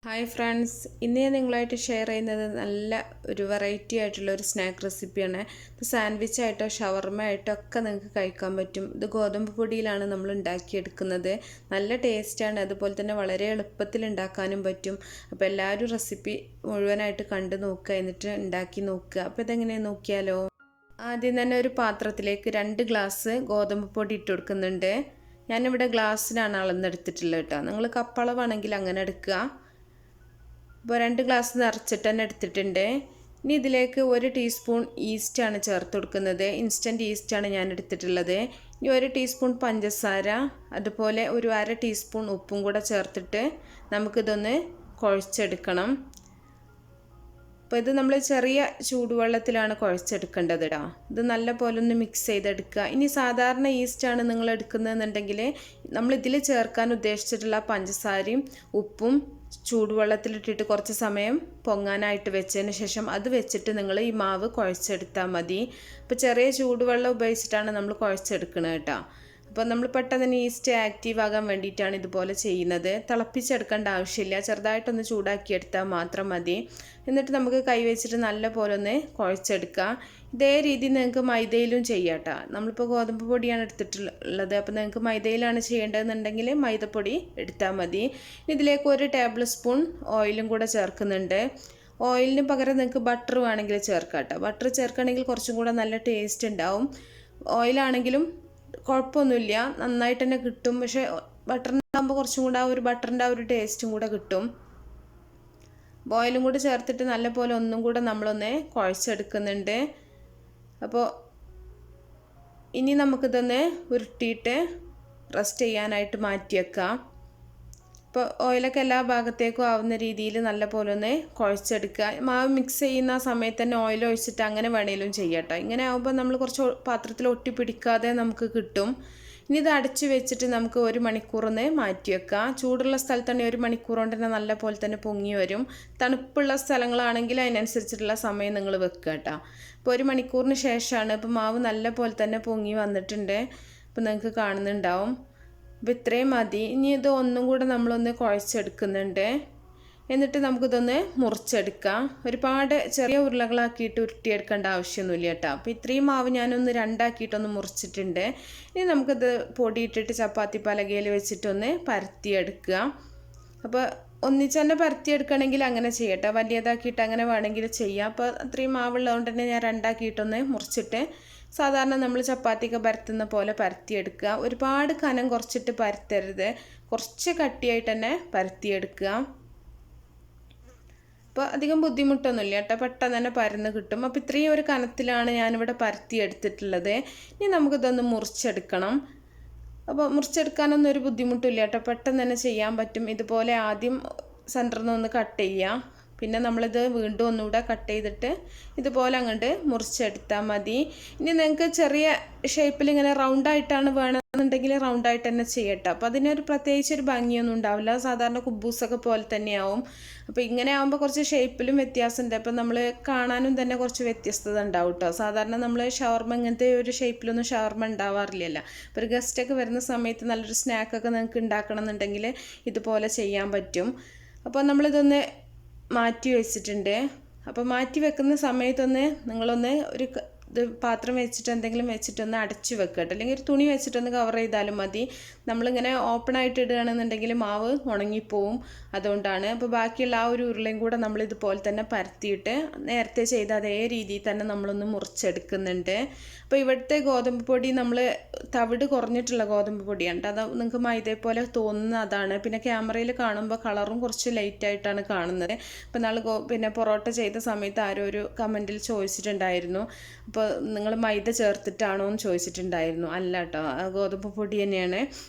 Hi friends, ഇന്ന് ഞാൻ നിങ്ങളായിട്ട് ഷെയർ ചെയ്യുന്നത് നല്ല ഒരു വെറൈറ്റി ആയിട്ടുള്ള ഒരു സ്നാക്ക് റെസിപ്പിയാണ്. ഇപ്പോൾ സാൻഡ്വിച്ച് ആയിട്ടോ ഷവർമ ആയിട്ടോ ഒക്കെ നിങ്ങൾക്ക് കഴിക്കാൻ പറ്റും. ഇത് ഗോതമ്പ് പൊടിയിലാണ് നമ്മൾ ഉണ്ടാക്കിയെടുക്കുന്നത്. നല്ല ടേസ്റ്റാണ്, അതുപോലെ തന്നെ വളരെ എളുപ്പത്തിൽ ഉണ്ടാക്കാനും പറ്റും. അപ്പോൾ എല്ലാവരും റെസിപ്പി മുഴുവനായിട്ട് കണ്ടു നോക്കുക, എന്നിട്ട് ഉണ്ടാക്കി നോക്കുക. അപ്പോൾ ഇതെങ്ങനെയാണ് നോക്കിയാലോ. ആദ്യം തന്നെ ഒരു പാത്രത്തിലേക്ക് 2 ഗ്ലാസ് ഗോതമ്പ് പൊടി ഇട്ട് കൊടുക്കുന്നുണ്ട്. ഞാനിവിടെ ഗ്ലാസ്സിനാണ് അളന്നെടുത്തിട്ടുള്ളത് കേട്ടോ. നിങ്ങൾ കപ്പളവാണെങ്കിൽ അങ്ങനെ എടുക്കുക. ഇപ്പോൾ 2 ഗ്ലാസ് നിറച്ചിട്ട് തന്നെ എടുത്തിട്ടുണ്ട്. ഇനി ഇതിലേക്ക് 1 ടീസ്പൂൺ ഈസ്റ്റാണ് ചേർത്ത് കൊടുക്കുന്നത്. ഇൻസ്റ്റൻറ്റ് ഈസ്റ്റാണ് ഞാൻ എടുത്തിട്ടുള്ളത്. ഇനി 1 ടീസ്പൂൺ പഞ്ചസാര, അതുപോലെ ഒരു 1/2 ടീസ്പൂൺ ഉപ്പും കൂടെ ചേർത്തിട്ട് നമുക്കിതൊന്ന് കുഴച്ചെടുക്കണം. അപ്പോൾ ഇത് നമ്മൾ ചെറിയ ചൂടുവെള്ളത്തിലാണ് കുഴച്ചെടുക്കേണ്ടത് കേട്ടോ. ഇത് നല്ല പോലെ ഒന്ന് മിക്സ് ചെയ്തെടുക്കുക. ഇനി സാധാരണ ഈസ്റ്റാണ് നിങ്ങൾ എടുക്കുന്നതെന്നുണ്ടെങ്കിൽ നമ്മളിതിൽ ചേർക്കാൻ ഉദ്ദേശിച്ചിട്ടുള്ള പഞ്ചസാരയും ഉപ്പും ചൂടുവെള്ളത്തിലിട്ടിട്ട് കുറച്ച് സമയം പൊങ്ങാനായിട്ട് വെച്ചതിന് ശേഷം അത് വെച്ചിട്ട് നിങ്ങൾ ഈ മാവ് കുഴച്ചെടുത്താൽ മതി. അപ്പോൾ ചെറിയ ചൂടുവെള്ളം ഉപയോഗിച്ചിട്ടാണ് നമ്മൾ കുഴച്ചെടുക്കുന്നത് കേട്ടോ. അപ്പോൾ നമ്മൾ പെട്ടെന്ന് ഈസ്റ്റ് ആക്റ്റീവ് ആകാൻ വേണ്ടിയിട്ടാണ് ഇതുപോലെ ചെയ്യുന്നത്. തിളപ്പിച്ചെടുക്കേണ്ട ആവശ്യമില്ല, ചെറുതായിട്ടൊന്ന് ചൂടാക്കിയെടുത്താൽ മാത്രം മതി. എന്നിട്ട് നമുക്ക് കൈ വെച്ചിട്ട് നല്ല പോലെ ഒന്ന് കുഴച്ചെടുക്കുക. ഇതേ രീതി നിങ്ങൾക്ക് മൈദയിലും ചെയ്യാം കേട്ടോ. നമ്മളിപ്പോൾ ഗോതമ്പ് പൊടിയാണ് എടുത്തിട്ടുള്ളത്, അപ്പോൾ നിങ്ങൾക്ക് മൈദയിലാണ് ചെയ്യേണ്ടതെന്നുണ്ടെങ്കിൽ മൈദപ്പൊടി എടുത്താൽ മതി. ഇതിലേക്ക് 1 ടേബിൾ സ്പൂൺ ഓയിലും കൂടെ ചേർക്കുന്നുണ്ട്. ഓയിലിന് പകരം നിങ്ങൾക്ക് ബട്ടർ വേണമെങ്കിൽ ചേർക്കാം കേട്ടോ. ബട്ടർ ചേർക്കുകയാണെങ്കിൽ കുറച്ചും കൂടെ നല്ല ടേസ്റ്റ് ഉണ്ടാവും. ഓയിലാണെങ്കിലും കുഴപ്പമൊന്നുമില്ല, നന്നായിട്ട് തന്നെ കിട്ടും. പക്ഷേ ബട്ടറിനാകുമ്പോൾ കുറച്ചും കൂടെ ആ ഒരു ബട്ടറിൻ്റെ ആ ഒരു ടേസ്റ്റും കൂടെ കിട്ടും. ഓയിലും കൂടെ ചേർത്തിട്ട് നല്ല പോലെ ഒന്നും കൂടെ നമ്മളൊന്ന് കുഴച്ചെടുക്കുന്നുണ്ട്. അപ്പോൾ ഇനി നമുക്കിതൊന്ന് ഉരുട്ടിയിട്ട് റെസ്റ്റ് ചെയ്യാനായിട്ട് മാറ്റി വെക്കാം. ഇപ്പോൾ ഓയിലൊക്കെ എല്ലാ ഭാഗത്തേക്കും ആവുന്ന രീതിയിൽ നല്ല പോലെ ഒന്ന് കുഴച്ചെടുക്കുക. മാവ് മിക്സ് ചെയ്യുന്ന സമയത്ത് തന്നെ ഓയിൽ ഒഴിച്ചിട്ട് അങ്ങനെ വേണേലും ചെയ്യട്ടോ. ഇങ്ങനെ ആകുമ്പോൾ നമ്മൾ കുറച്ച് പാത്രത്തിൽ ഒട്ടിപ്പിടിക്കാതെ നമുക്ക് കിട്ടും. ഇനി ഇത് അടച്ച് വെച്ചിട്ട് നമുക്ക് 1 മണിക്കൂറൊന്ന് മാറ്റി വെക്കാം. ചൂടുള്ള സ്ഥലത്ത് തന്നെ 1 മണിക്കൂർ കൊണ്ട് തന്നെ നല്ല പോലെ തന്നെ പൊങ്ങി വരും. തണുപ്പുള്ള സ്ഥലങ്ങളാണെങ്കിൽ അതിനനുസരിച്ചിട്ടുള്ള സമയം നിങ്ങൾ വെക്കുക കേട്ടോ. ഇപ്പോൾ 1 മണിക്കൂറിന് ശേഷമാണ് ഇപ്പോൾ മാവ് നല്ല പോലെ തന്നെ പൊങ്ങി വന്നിട്ടുണ്ട്. ഇപ്പോൾ നിങ്ങൾക്ക് കാണുന്നുണ്ടാവും. അപ്പോൾ ഇത്രയും മതി. ഇനി ഇത് ഒന്നും കൂടെ നമ്മളൊന്ന് കുഴച്ചെടുക്കുന്നുണ്ട്. എന്നിട്ട് നമുക്കിതൊന്ന് മുറിച്ചെടുക്കാം. ഒരുപാട് ചെറിയ ഉരുളകളാക്കിയിട്ട് ഉരുട്ടിയെടുക്കേണ്ട ആവശ്യമൊന്നുമില്ല കേട്ടോ. അപ്പോൾ ഇത്രയും മാവ് ഞാനൊന്ന് 2ആക്കിയിട്ടൊന്ന് മുറിച്ചിട്ടുണ്ട്. ഇനി നമുക്കിത് പൊടിയിട്ടിട്ട് ചപ്പാത്തി പലകയിൽ വെച്ചിട്ടൊന്ന് പരത്തിയെടുക്കുക. അപ്പോൾ ഒന്നിച്ച് തന്നെ പരത്തിയെടുക്കണമെങ്കിൽ അങ്ങനെ ചെയ്യട്ടെ, വലിയതാക്കിയിട്ട് അങ്ങനെ വേണമെങ്കിൽ ചെയ്യാം. അപ്പോൾ അത്രയും മാവുള്ളതുകൊണ്ട് തന്നെ ഞാൻ 2ആക്കിയിട്ടൊന്ന് മുറിച്ചിട്ട് സാധാരണ നമ്മൾ ചപ്പാത്തിയൊക്കെ പരത്തുന്ന പോലെ പരത്തിയെടുക്കുക. ഒരുപാട് കനം കുറച്ചിട്ട് പരത്തരുത്, കുറച്ച് കട്ടിയായിട്ട് തന്നെ പരത്തിയെടുക്കുക. അപ്പോൾ അധികം ബുദ്ധിമുട്ടൊന്നുമില്ല കേട്ടോ, പെട്ടെന്ന് തന്നെ പരന്ന് കിട്ടും. അപ്പോൾ ഇത്രയും ഒരു കനത്തിലാണ് ഞാനിവിടെ പരത്തിയെടുത്തിട്ടുള്ളത്. ഇനി നമുക്കിതൊന്ന് മുറിച്ചെടുക്കണം. അപ്പോൾ മുറിച്ചെടുക്കാനൊന്നും ഒരു ബുദ്ധിമുട്ടില്ല കേട്ടോ, പെട്ടെന്ന് തന്നെ ചെയ്യാൻ പറ്റും. ഇതുപോലെ ആദ്യം സെൻറ്ററിൽ നിന്ന് കട്ട് ചെയ്യുക, പിന്നെ നമ്മളിത് വീണ്ടും ഒന്നുകൂടെ കട്ട് ചെയ്തിട്ട് ഇതുപോലെ അങ്ങോട്ട് മുറിച്ചെടുത്താൽ മതി. ഇനി നിങ്ങൾക്ക് ചെറിയ ഷേപ്പിൽ ഇങ്ങനെ റൗണ്ടായിട്ടാണ് വേണമെന്നുണ്ടെങ്കിൽ റൗണ്ടായിട്ട് തന്നെ ചെയ്യട്ടെ. അപ്പോൾ അതിനൊരു പ്രത്യേകിച്ചൊരു ഭംഗിയൊന്നും ഉണ്ടാവില്ല, സാധാരണ കുബൂസൊക്കെ പോലെ തന്നെയാവും. അപ്പോൾ ഇങ്ങനെ ആകുമ്പോൾ കുറച്ച് ഷേപ്പിലും വ്യത്യാസമുണ്ട്. അപ്പോൾ നമ്മൾ കാണാനും തന്നെ കുറച്ച് വ്യത്യസ്തത ഉണ്ടാവും കേട്ടോ. സാധാരണ നമ്മൾ ഷവർമ ഇങ്ങനത്തെ ഒരു ഷേപ്പിലൊന്നും ഷവർമ ഉണ്ടാവാറില്ലല്ലോ. അപ്പോൾ ഒരു ഗസ്റ്റൊക്കെ വരുന്ന സമയത്ത് നല്ലൊരു സ്നാക്കൊക്കെ നിങ്ങൾക്ക് ഉണ്ടാക്കണം എന്നുണ്ടെങ്കിൽ ഇതുപോലെ ചെയ്യാൻ പറ്റും. അപ്പോൾ നമ്മളിതൊന്ന് മാറ്റി വെച്ചിട്ടുണ്ട്. അപ്പോൾ മാറ്റി വെക്കുന്ന സമയത്തൊന്ന് നിങ്ങളൊന്ന് ഒരു പാത്രം വെച്ചിട്ട് എന്തെങ്കിലും വെച്ചിട്ടൊന്ന് അടച്ചു വെക്കുക കേട്ടോ, അല്ലെങ്കിൽ ഒരു തുണി വെച്ചിട്ടൊന്ന് കവർ ചെയ്താലും മതി. നമ്മളിങ്ങനെ ഓപ്പൺ ആയിട്ട് ഇടുകയാണെന്നുണ്ടെങ്കിൽ മാവ് ഉണങ്ങിപ്പോവും, അതുകൊണ്ടാണ്. അപ്പോൾ ബാക്കിയുള്ള ആ ഒരു ഉരുളയും കൂടെ നമ്മളിതുപോലെ തന്നെ പരത്തിയിട്ട് നേരത്തെ ചെയ്ത അതേ രീതിയിൽ തന്നെ നമ്മളൊന്ന് മുറിച്ചെടുക്കുന്നുണ്ട്. അപ്പോൾ ഇവിടുത്തെ ഗോതമ്പ് പൊടി നമ്മൾ തവിട് കുറഞ്ഞിട്ടുള്ള ഗോതമ്പ് പൊടിയാണ് കേട്ടോ. അത് നിങ്ങൾക്ക് മൈദയെ പോലെ തോന്നുന്ന അതാണ്. പിന്നെ ക്യാമറയിൽ കാണുമ്പോൾ കളറും കുറച്ച് ലൈറ്റായിട്ടാണ് കാണുന്നത്. അപ്പോൾ പിന്നെ പൊറോട്ട ചെയ്ത സമയത്ത് ആരോ ഒരു കമൻറ്റിൽ ചോദിച്ചിട്ടുണ്ടായിരുന്നു, അപ്പോൾ നിങ്ങൾ മൈദ ചേർത്തിട്ടാണോ എന്ന് ചോദിച്ചിട്ടുണ്ടായിരുന്നു. അല്ല കേട്ടോ, ഗോതമ്പ് പൊടി തന്നെയാണ്.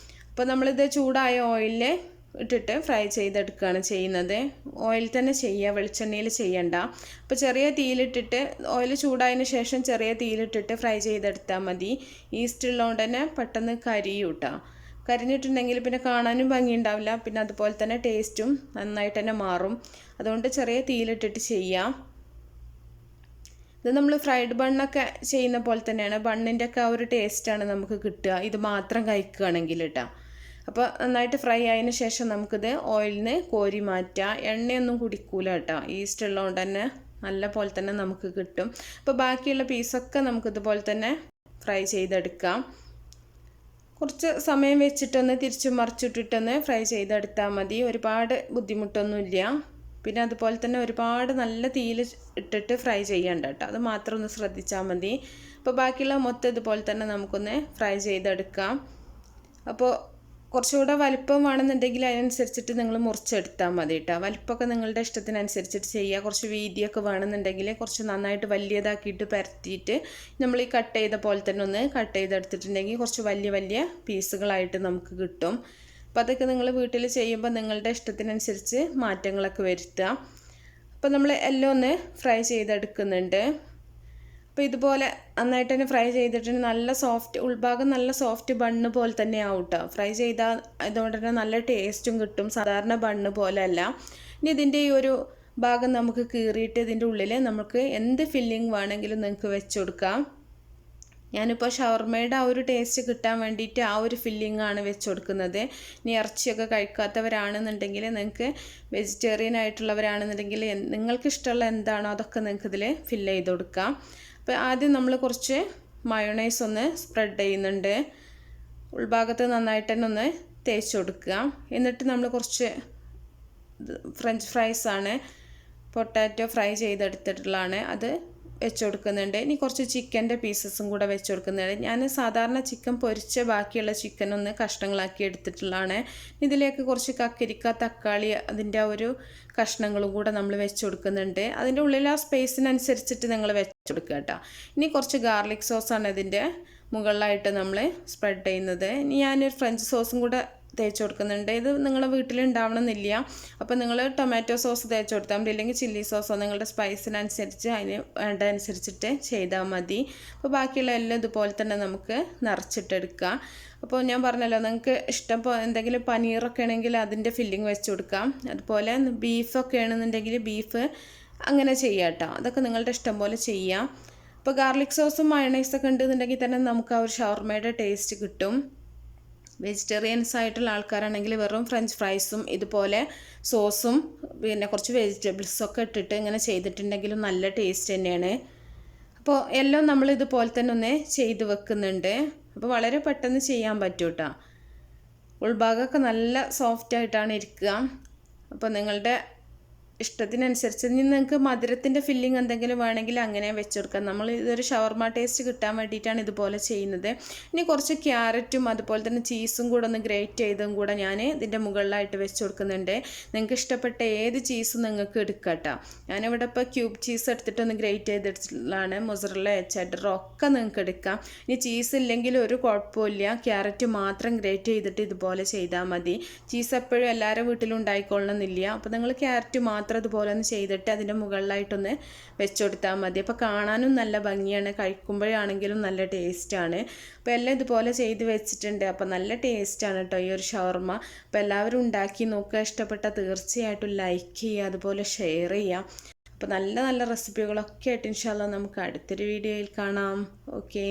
അപ്പോൾ നമ്മളിത് ചൂടായ ഓയിലിൽ ഇട്ടിട്ട് ഫ്രൈ ചെയ്തെടുക്കുകയാണ് ചെയ്യുന്നത്. ഓയിൽ തന്നെ ചെയ്യുക, വെളിച്ചെണ്ണയിൽ ചെയ്യണ്ട. അപ്പോൾ ചെറിയ തീയിലിട്ടിട്ട് ഓയിൽ ചൂടായതിന് ശേഷം ചെറിയ തീയിലിട്ടിട്ട് ഫ്രൈ ചെയ്തെടുത്താൽ മതി. ഈസ്റ്റ് ഉള്ളതുകൊണ്ട് തന്നെ പെട്ടെന്ന് കരിയും കേട്ടോ. കരിഞ്ഞിട്ടുണ്ടെങ്കിൽ പിന്നെ കാണാനും ഭംഗി ഉണ്ടാവില്ല, പിന്നെ അതുപോലെ തന്നെ ടേസ്റ്റും നന്നായിട്ട് തന്നെ മാറും. അതുകൊണ്ട് ചെറിയ തീയിലിട്ടിട്ട് ചെയ്യാം. ഇത് നമ്മൾ ഫ്രൈഡ് ബണ്ണൊക്കെ ചെയ്യുന്ന പോലെ തന്നെയാണ്. ബണ്ണിൻ്റെ ഒക്കെ ആ ഒരു ടേസ്റ്റാണ് നമുക്ക് കിട്ടുക, ഇത് മാത്രം കഴിക്കുകയാണെങ്കിൽ കേട്ടോ. അപ്പോൾ നന്നായിട്ട് ഫ്രൈ ആയതിന് ശേഷം നമുക്കിത് ഓയിലിൽ നിന്ന് കോരി മാറ്റാം. എണ്ണയൊന്നും കുടിക്കൂല കേട്ടോ, ഈസ്റ്റ് ഉള്ളതുകൊണ്ട് തന്നെ നല്ല പോലെ തന്നെ നമുക്ക് കിട്ടും. അപ്പോൾ ബാക്കിയുള്ള പീസൊക്കെ നമുക്കിതുപോലെ തന്നെ ഫ്രൈ ചെയ്തെടുക്കാം. കുറച്ച് സമയം വെച്ചിട്ടൊന്ന് തിരിച്ചു മറിച്ചിട്ടിട്ടൊന്ന് ഫ്രൈ ചെയ്തെടുത്താൽ മതി. ഒരുപാട് ബുദ്ധിമുട്ടൊന്നുമില്ല. പിന്നെ അതുപോലെ തന്നെ ഒരുപാട് നല്ല തീയിൽ ഇട്ടിട്ട് ഫ്രൈ ചെയ്യണ്ട കേട്ടോ, അത് മാത്രം ഒന്ന് ശ്രദ്ധിച്ചാൽ മതി. അപ്പോൾ ബാക്കിയുള്ള മൊത്തം ഇതുപോലെ തന്നെ നമുക്കൊന്ന് ഫ്രൈ ചെയ്തെടുക്കാം. അപ്പോൾ കുറച്ചുകൂടെ വലിപ്പം വേണമെന്നുണ്ടെങ്കിൽ അതിനനുസരിച്ചിട്ട് നിങ്ങൾ മുറിച്ചെടുത്താൽ മതി കേട്ടോ. വലിപ്പമൊക്കെ നിങ്ങളുടെ ഇഷ്ടത്തിനനുസരിച്ചിട്ട് ചെയ്യുക. കുറച്ച് വീതിയൊക്കെ വേണമെന്നുണ്ടെങ്കിൽ കുറച്ച് നന്നായിട്ട് വലിയതാക്കിയിട്ട് പരത്തിയിട്ട് നമ്മൾ ഈ കട്ട് ചെയ്ത പോലെ തന്നെ ഒന്ന് കട്ട് ചെയ്തെടുത്തിട്ടുണ്ടെങ്കിൽ കുറച്ച് വലിയ വലിയ പീസുകളായിട്ട് നമുക്ക് കിട്ടും. അപ്പോൾ അതൊക്കെ നിങ്ങൾ വീട്ടിൽ ചെയ്യുമ്പോൾ നിങ്ങളുടെ ഇഷ്ടത്തിനനുസരിച്ച് മാറ്റങ്ങളൊക്കെ വരുത്തുക. അപ്പോൾ നമ്മൾ എല്ലാം ഒന്ന് ഫ്രൈ ചെയ്തെടുക്കുന്നുണ്ട്. അപ്പോൾ ഇതുപോലെ നന്നായിട്ട് തന്നെ ഫ്രൈ ചെയ്തിട്ടുണ്ട്. നല്ല സോഫ്റ്റ്, ഉൾഭാഗം നല്ല സോഫ്റ്റ് ബണ്ണ് പോലെ തന്നെ ആവും കേട്ടോ. ഫ്രൈ ചെയ്താൽ അതുകൊണ്ട് തന്നെ നല്ല ടേസ്റ്റും കിട്ടും, സാധാരണ ബണ്ണ് പോലെ അല്ല. ഇനി ഇതിൻ്റെ ഈ ഒരു ഭാഗം നമുക്ക് കീറിയിട്ട് ഇതിൻ്റെ ഉള്ളിൽ നമുക്ക് എന്ത് ഫില്ലിങ് വേണമെങ്കിലും നിങ്ങൾക്ക് വെച്ച് കൊടുക്കാം. ഞാനിപ്പോൾ ഷവർമയുടെ ആ ഒരു ടേസ്റ്റ് കിട്ടാൻ വേണ്ടിയിട്ട് ആ ഒരു ഫില്ലിംഗ് ആണ് വെച്ച് കൊടുക്കുന്നത്. ഇനി ഇറച്ചിയൊക്കെ കഴിക്കാത്തവരാണെന്നുണ്ടെങ്കിൽ, നിങ്ങൾക്ക് വെജിറ്റേറിയൻ ആയിട്ടുള്ളവരാണെന്നുണ്ടെങ്കിൽ നിങ്ങൾക്ക് ഇഷ്ടമുള്ള എന്താണോ അതൊക്കെ നിങ്ങൾക്ക് ഇതിൽ ഫില്ല് ചെയ്ത് കൊടുക്കാം. അപ്പോൾ ആദ്യം നമ്മൾ കുറച്ച് മയോണൈസ് ഒന്ന് സ്പ്രെഡ് ചെയ്യുന്നുണ്ട്. ഉൾഭാഗത്ത് നന്നായിട്ട് തന്നെ ഒന്ന് തേച്ച് കൊടുക്കുക. എന്നിട്ട് നമ്മൾ കുറച്ച് ഫ്രഞ്ച് ഫ്രൈസാണ്, പൊട്ടാറ്റോ ഫ്രൈ ചെയ്തെടുത്തിട്ടുള്ളതാണ്, അത് വെച്ച് കൊടുക്കുന്നുണ്ട്. ഇനി കുറച്ച് ചിക്കൻ്റെ പീസസും കൂടെ വെച്ച് കൊടുക്കുന്നുണ്ട്. ഞാൻ സാധാരണ ചിക്കൻ പൊരിച്ച് ബാക്കിയുള്ള ചിക്കൻ ഒന്ന് കഷ്ണങ്ങളാക്കി എടുത്തിട്ടുള്ളതാണ്. ഇതിലേക്ക് കുറച്ച് കക്കരിക്ക, തക്കാളി, അതിൻ്റെ ആ ഒരു കഷ്ണങ്ങളും കൂടെ നമ്മൾ വെച്ച് കൊടുക്കുന്നുണ്ട്. അതിൻ്റെ ഉള്ളിൽ ആ സ്പേസിനനുസരിച്ചിട്ട് നിങ്ങൾ വെച്ച് കൊടുക്കുക കേട്ടോ. ഇനി കുറച്ച് ഗാർലിക് സോസാണ് ഇതിൻ്റെ മുകളിലായിട്ട് നമ്മൾ സ്പ്രെഡ് ചെയ്യുന്നത്. ഇനി ഞാനൊരു ഫ്രഞ്ച് സോസും കൂടെ തേച്ച് കൊടുക്കുന്നുണ്ട്. ഇത് നിങ്ങളുടെ വീട്ടിലുണ്ടാവണമെന്നില്ല. അപ്പോൾ നിങ്ങൾ ടൊമാറ്റോ സോസ് തേച്ച് കൊടുത്താൽ മതി, അല്ലെങ്കിൽ ചില്ലി സോസോ നിങ്ങളുടെ സ്പൈസിനനുസരിച്ച് അതിന് വേണ്ട അനുസരിച്ചിട്ട് ചെയ്താൽ മതി. അപ്പോൾ ബാക്കിയുള്ള എല്ലാം ഇതുപോലെ തന്നെ നമുക്ക് നിറച്ചിട്ടെടുക്കാം. അപ്പോൾ ഞാൻ പറഞ്ഞല്ലോ, നിങ്ങൾക്ക് ഇഷ്ടം എന്തെങ്കിലും പനീറൊക്കെ ആണെങ്കിൽ അതിൻ്റെ ഫില്ലിങ് വെച്ച് കൊടുക്കാം. അതുപോലെ ബീഫൊക്കെ ആണെന്നുണ്ടെങ്കിൽ ബീഫ് അങ്ങനെ ചെയ്യാം കേട്ടോ. അതൊക്കെ നിങ്ങളുടെ ഇഷ്ടം പോലെ ചെയ്യാം. അപ്പോൾ ഗാർലിക് സോസും മയണൈസൊക്കെ ഉണ്ടെന്നുണ്ടെങ്കിൽ തന്നെ നമുക്ക് ആ ഒരു ഷവർമയുടെ ടേസ്റ്റ് കിട്ടും. വെജിറ്റേറിയൻസ് ആയിട്ടുള്ള ആൾക്കാരാണെങ്കിൽ വെറും ഫ്രഞ്ച് ഫ്രൈസും ഇതുപോലെ സോസും പിന്നെ കുറച്ച് വെജിറ്റബിൾസൊക്കെ ഇട്ടിട്ട് ഇങ്ങനെ ചെയ്തിട്ടുണ്ടെങ്കിലും നല്ല ടേസ്റ്റ് തന്നെയാണ്. അപ്പോൾ എല്ലാം നമ്മൾ ഇതുപോലെ തന്നെ ഒന്ന് ചെയ്ത് വെക്കുന്നുണ്ട്. അപ്പോൾ വളരെ പെട്ടെന്ന് ചെയ്യാൻ പറ്റും കേട്ടോ. ഉൾഭാഗമൊക്കെ നല്ല സോഫ്റ്റായിട്ടാണ് ഇരിക്കുക. അപ്പോൾ നിങ്ങളുടെ ഇഷ്ടത്തിനനുസരിച്ച് ഇനി നിങ്ങൾക്ക് മധുരത്തിൻ്റെ ഫില്ലിങ് എന്തെങ്കിലും വേണമെങ്കിൽ അങ്ങനെ വെച്ച് കൊടുക്കാം. നമ്മൾ ഇതൊരു ഷവർമ ടേസ്റ്റ് കിട്ടാൻ വേണ്ടിയിട്ടാണ് ഇതുപോലെ ചെയ്യുന്നത്. ഇനി കുറച്ച് ക്യാരറ്റും അതുപോലെ തന്നെ ചീസും കൂടെ ഒന്ന് ഗ്രേറ്റ് ചെയ്തും കൂടെ ഞാൻ ഇതിൻ്റെ മുകളിലായിട്ട് വെച്ച് കൊടുക്കുന്നുണ്ട്. നിങ്ങൾക്ക് ഇഷ്ടപ്പെട്ട ഏത് ചീസും നിങ്ങൾക്ക് എടുക്കാം കേട്ടോ. ഞാനിവിടെ ഇപ്പോൾ ക്യൂബ് ചീസ് എടുത്തിട്ടൊന്ന് ഗ്രേറ്റ് ചെയ്തിട്ടുള്ളതാണ്. മൊസറല്ല, ചെഡറോ ഒക്കെ നിങ്ങൾക്ക് എടുക്കാം. ഇനി ചീസ് ഇല്ലെങ്കിൽ ഒരു കുഴപ്പമില്ല, ക്യാരറ്റ് മാത്രം ഗ്രേറ്റ് ചെയ്തിട്ട് ഇതുപോലെ ചെയ്താൽ മതി. ചീസ് എപ്പോഴും എല്ലാവരുടെ വീട്ടിലും ഉണ്ടായിക്കൊള്ളണമെന്നില്ല. അപ്പോൾ നിങ്ങൾ ക്യാരറ്റ് മാത്രം ഇതുപോലെ ഒന്ന് ചെയ്തിട്ട് അതിൻ്റെ മുകളിലായിട്ടൊന്ന് വെച്ച് കൊടുത്താൽ മതി. അപ്പോൾ കാണാനും നല്ല ഭംഗിയാണ്, കഴിക്കുമ്പോഴാണെങ്കിലും നല്ല ടേസ്റ്റാണ്. അപ്പോൾ എല്ലാം ഇതുപോലെ ചെയ്ത് വെച്ചിട്ടുണ്ട്. അപ്പോൾ നല്ല ടേസ്റ്റാണ് കേട്ടോ ഈ ഒരു ഷവർമ. അപ്പോൾ എല്ലാവരും ഉണ്ടാക്കി നോക്കുക. ഇഷ്ടപ്പെട്ട തീർച്ചയായിട്ടും ലൈക്ക് ചെയ്യുക, അതുപോലെ ഷെയർ ചെയ്യുക. അപ്പോൾ നല്ല നല്ല റെസിപ്പികളൊക്കെ ആയിട്ട് ഇൻഷാ അല്ലാഹ് നമുക്ക് അടുത്തൊരു വീഡിയോയിൽ കാണാം. ഓക്കേ.